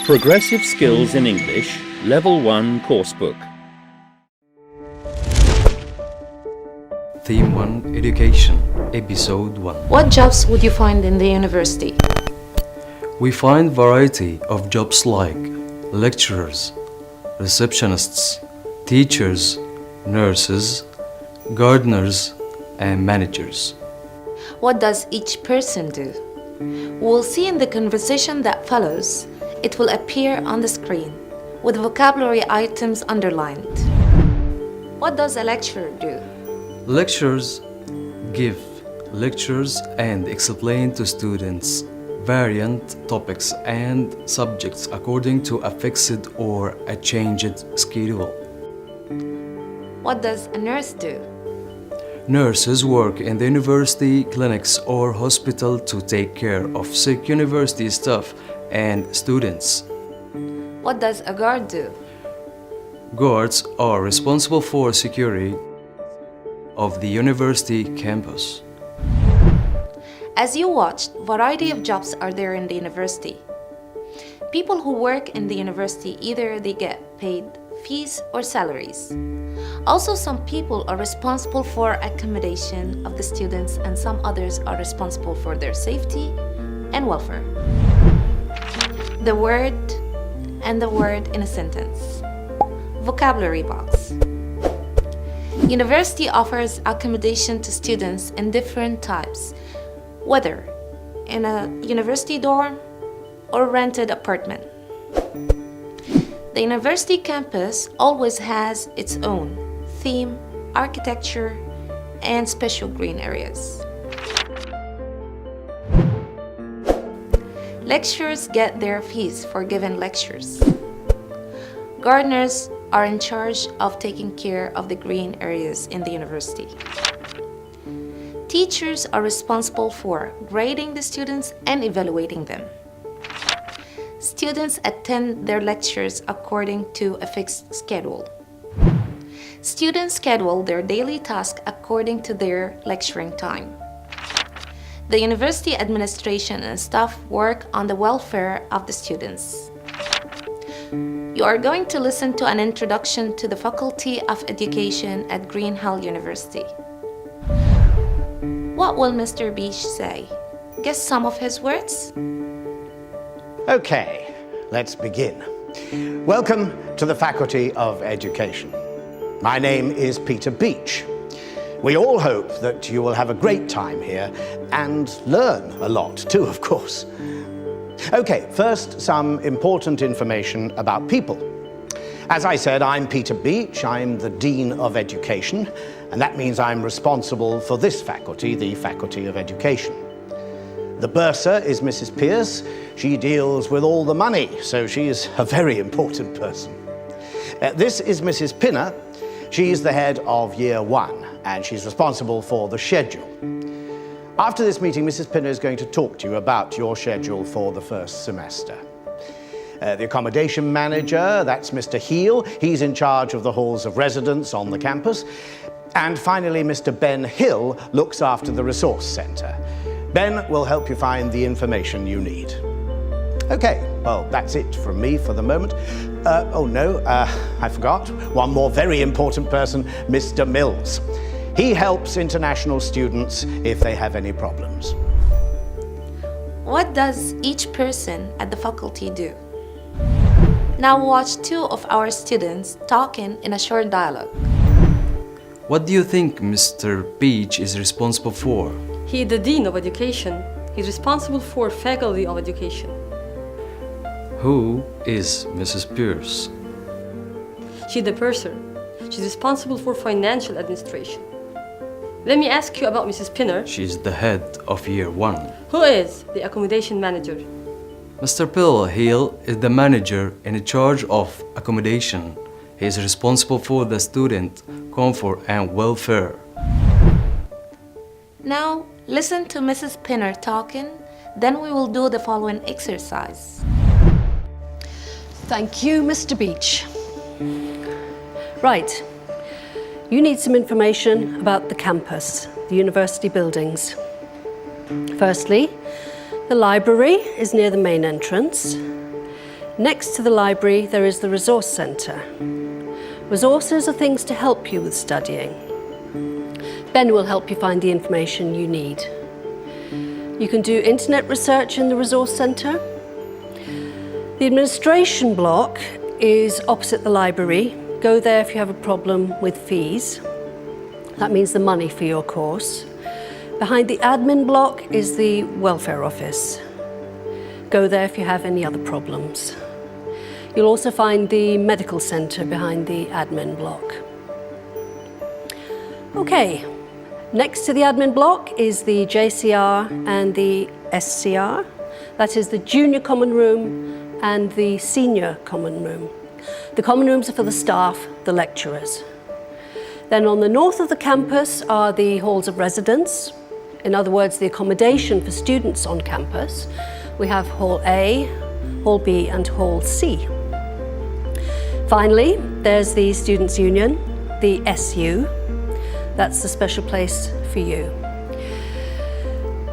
Progressive Skills in English, Level 1 Coursebook. Theme 1 Education, Episode 1. What jobs would you find in the university? We find variety of jobs like lecturers, receptionists, teachers, nurses, gardeners, and managers. What does each person do? We'll see in the conversation that follows. It will appear on the screen with vocabulary items underlined. What does a lecturer do? Lecturers give lectures and explain to students variant topics and subjects according to a fixed or a changed schedule. What does a nurse do? Nurses work in the university clinics or hospital to take care of sick university staff and students. What does a guard do? Guards are responsible for security of the university campus. As you watched, variety of jobs are there in the university. People who work in the university, either they get paid fees or salaries. Also, some people are responsible for accommodation of the students, and some others are responsible for their safety and welfare. The word and the word in a sentence. Vocabulary box. University offers accommodation to students in different types, whether in a university dorm or rented apartment. The university campus always has its own theme, architecture, and special green areas. Lecturers get their fees for giving lectures. Gardeners are in charge of taking care of the green areas in the university. Teachers are responsible for grading the students and evaluating them. Students attend their lectures according to a fixed schedule. Students schedule their daily tasks according to their lecturing time. The university administration and staff work on the welfare of the students. You are going to listen to an introduction to the Faculty of Education at Green Hill University. What will Mr. Beach say? Guess some of his words? Okay, let's begin. Welcome to the Faculty of Education. My name is Peter Beach. We all hope that you will have a great time here and learn a lot too, of course. Okay, first, some important information about people. As I said, I'm Peter Beach. I'm the Dean of Education, and that means I'm responsible for this faculty, the Faculty of Education. The bursar is Mrs. Pierce. She deals with all the money, so she is a very important person. This is Mrs. Pinner. She's the head of Year 1, and she's responsible for the schedule. After this meeting, Mrs. Pinner is going to talk to you about your schedule for the first semester. The accommodation manager, that's Mr. Heel. He's in charge of the halls of residence on the campus. And finally, Mr. Ben Hill looks after the resource centre. Ben will help you find the information you need. Okay, well, that's it from me for the moment. I forgot. One more very important person, Mr. Mills. He helps international students if they have any problems. What does each person at the faculty do? Now watch two of our students talking in a short dialogue. What do you think Mr. Beach is responsible for? He is the Dean of Education. He's responsible for Faculty of Education. Who is Mrs. Pierce? She's the purser. She's responsible for financial administration. Let me ask you about Mrs. Pinner. She's the head of Year 1. Who is the accommodation manager? Mr. Bill Hill is the manager in charge of accommodation. He is responsible for the student comfort and welfare. Now, listen to Mrs. Pinner talking, then we will do the following exercise. Thank you, Mr. Beach. Right. You need some information about the campus, the university buildings. Firstly, the library is near the main entrance. Next to the library, there is the resource centre. Resources are things to help you with studying. Ben will help you find the information you need. You can do internet research in the resource centre. The administration block is opposite the library. Go there if you have a problem with fees. That means the money for your course. Behind the admin block is the welfare office. Go there if you have any other problems. You'll also find the medical centre behind the admin block. Okay, next to the admin block is the JCR and the SCR. That is the junior common room and the senior common room. The common rooms are for the staff, the lecturers. Then on the north of the campus are the halls of residence. In other words, the accommodation for students on campus. We have Hall A, Hall B and Hall C. Finally, there's the Students' Union, the SU. That's the special place for you.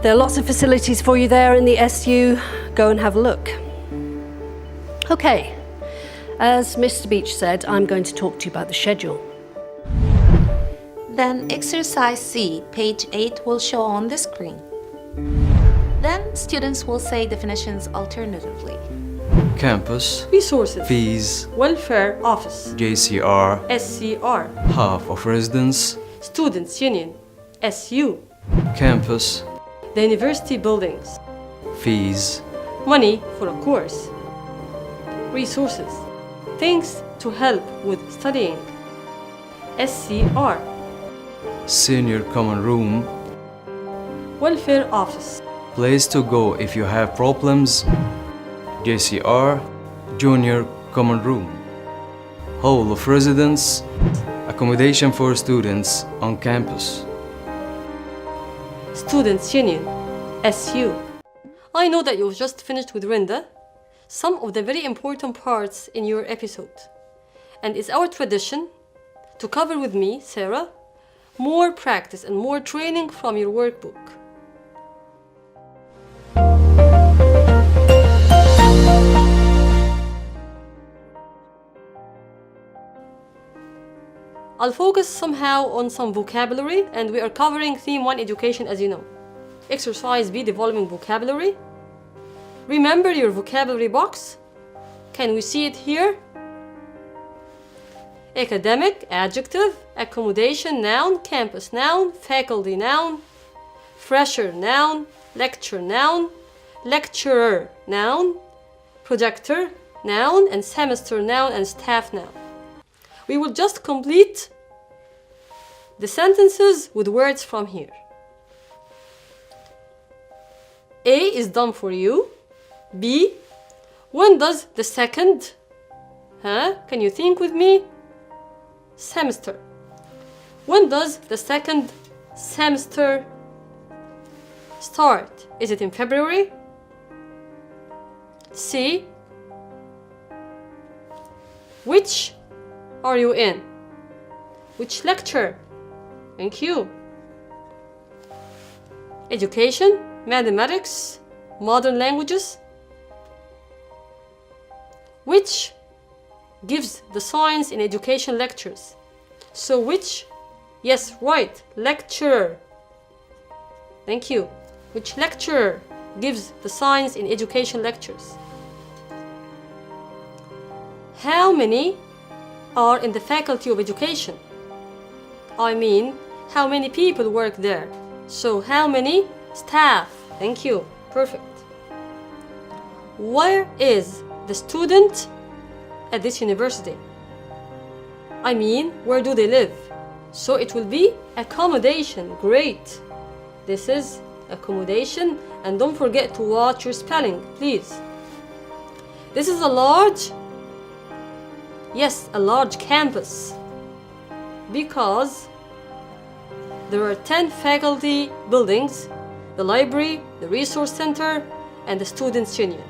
There are lots of facilities for you there in the SU. Go and have a look. Okay, as Mr. Beach said, I'm going to talk to you about the schedule. Then exercise C, page 8, will show on the screen. Then students will say definitions alternatively. Campus, Resources. fees, Welfare Office. JCR, SCR. half of residence, Students' Union. SU. campus, The university buildings. fees, Money for a course. Resources. Things to help with studying. SCR. senior common room, Welfare Office. place to go if you have problems, JCR, junior common room, hall of residence, accommodation for students on campus. Students' Union. SU. I know that you've just finished with Rinda some of the very important parts in your episode. And it's our tradition to cover with me, Sarah, more practice and more training from your workbook. I'll focus somehow on some vocabulary, and we are covering Theme 1 Education, as you know. Exercise B, developing vocabulary. Remember your vocabulary box? Can we see it here? Academic, adjective, accommodation, noun, campus, noun, faculty, noun, fresher, noun, lecture, noun, lecturer, noun, projector, noun, and semester, noun, and staff, noun. We will just complete the sentences with words from here. A is done for you. B, when does the second, can you think with me? Semester. When does the second semester start? Is it in February? C, which are you in? Which lecture? Thank you. Education, mathematics, modern languages. Which gives the science in education lectures? So which? Yes, right, lecturer. Thank you. Which lecturer gives the science in education lectures? How many are in the faculty of education? I mean, how many people work there? So how many staff? Thank you. Perfect. Where is the student at this university? I mean, where do they live? So it will be accommodation. Great. This is accommodation, and don't forget to watch your spelling, please. This is a large, yes, a large campus, because there are 10 faculty buildings, the library, the resource center, and the students' union.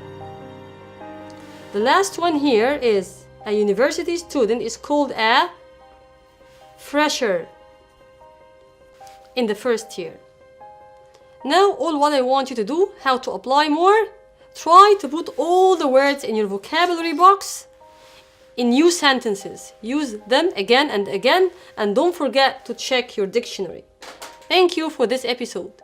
The last one here is a university student is called a fresher in the first year. Now all what I want you to do, how to apply more, Try to put all the words in your vocabulary box in new sentences. Use them again and again, and don't forget to check your dictionary. Thank you for this episode.